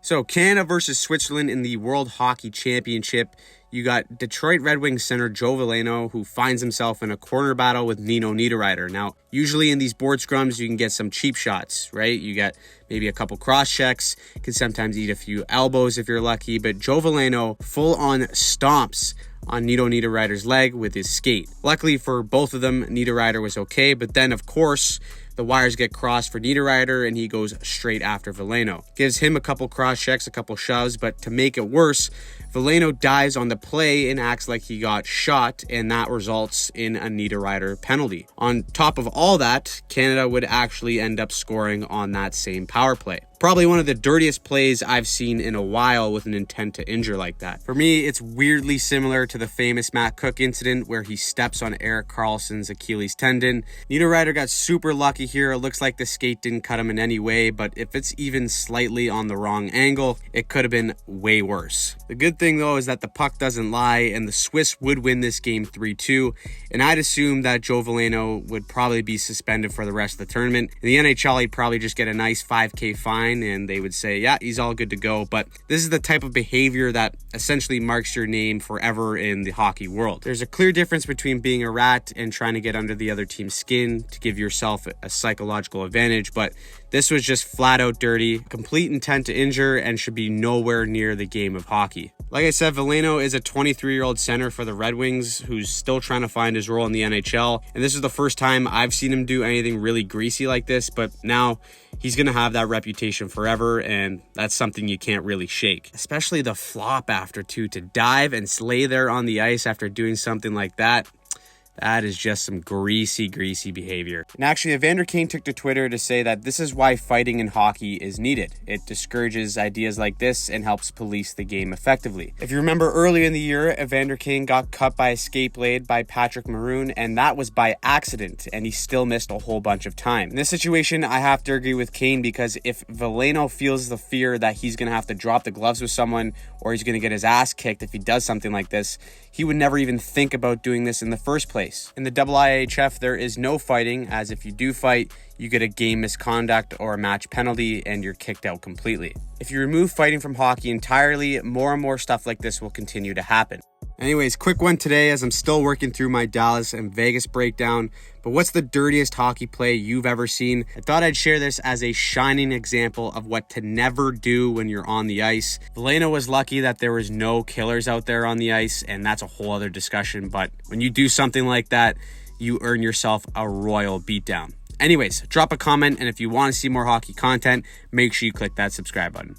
So Canada versus Switzerland in the World Hockey Championship. You got Detroit Red Wings center Joe Veleno, who finds himself in a corner battle with Niederreiter. Now, usually in these board scrums, you can get some cheap shots, right? You get maybe a couple cross checks, can sometimes eat a few elbows if you're lucky, but Joe Veleno full-on stomps on Niederreiter's leg with his skate. Luckily for both of them, Niederreiter was okay, but then, of course, the wires get crossed for Niederreiter, and he goes straight after Veleno. Gives him a couple cross checks, a couple shoves, but to make it worse, Veleno dives on the play and acts like he got shot, and that results in a Niederreiter penalty. On top of all that, Canada would actually end up scoring on that same power play. Probably one of the dirtiest plays I've seen in a while with an intent to injure like that. For me, it's weirdly similar to the famous Matt Cook incident where he steps on Erik Karlsson's Achilles tendon. Niederreiter got super lucky here. It looks like the skate didn't cut him in any way, but if it's even slightly on the wrong angle, it could have been way worse. The good thing though is that the puck doesn't lie, and the Swiss would win this game 3-2, and I'd assume that Joe Veleno would probably be suspended for the rest of the tournament. In the NHL, he'd probably just get a nice $5,000 fine, and they would say, yeah, he's all good to go. But this is the type of behavior that essentially marks your name forever in the hockey world. There's a clear difference between being a rat and trying to get under the other team's skin to give yourself a psychological advantage, but this was just flat out dirty, complete intent to injure, and should be nowhere near the game of hockey. Like I said, Veleno is a 23-year-old center for the Red Wings who's still trying to find his role in the NHL, and this is the first time I've seen him do anything really greasy like this, but now he's going to have that reputation forever, and that's something you can't really shake. Especially the flop after, too, to dive and lay there on the ice after doing something like that. That is just some greasy behavior. And actually, Evander Kane took to Twitter to say that this is why fighting in hockey is needed. It discourages ideas like this and helps police the game effectively. If you remember earlier in the year, Evander Kane got cut by a skate blade by Patrick Maroon, and that was by accident, and he still missed a whole bunch of time. In this situation, I have to agree with Kane, because if Veleno feels the fear that he's going to have to drop the gloves with someone, or he's going to get his ass kicked if he does something like this, he would never even think about doing this in the first place. In the IIHF, there is no fighting, as if you do fight, you get a game misconduct or a match penalty and you're kicked out completely. If you remove fighting from hockey entirely, more and more stuff like this will continue to happen. Anyways, quick one today as I'm still working through my Dallas and Vegas breakdown, but what's the dirtiest hockey play you've ever seen? I thought I'd share this as a shining example of what to never do when you're on the ice. Veleno was lucky that there was no killers out there on the ice, and that's a whole other discussion, but when you do something like that, you earn yourself a royal beatdown. Anyways, drop a comment, and if you want to see more hockey content, make sure you click that subscribe button.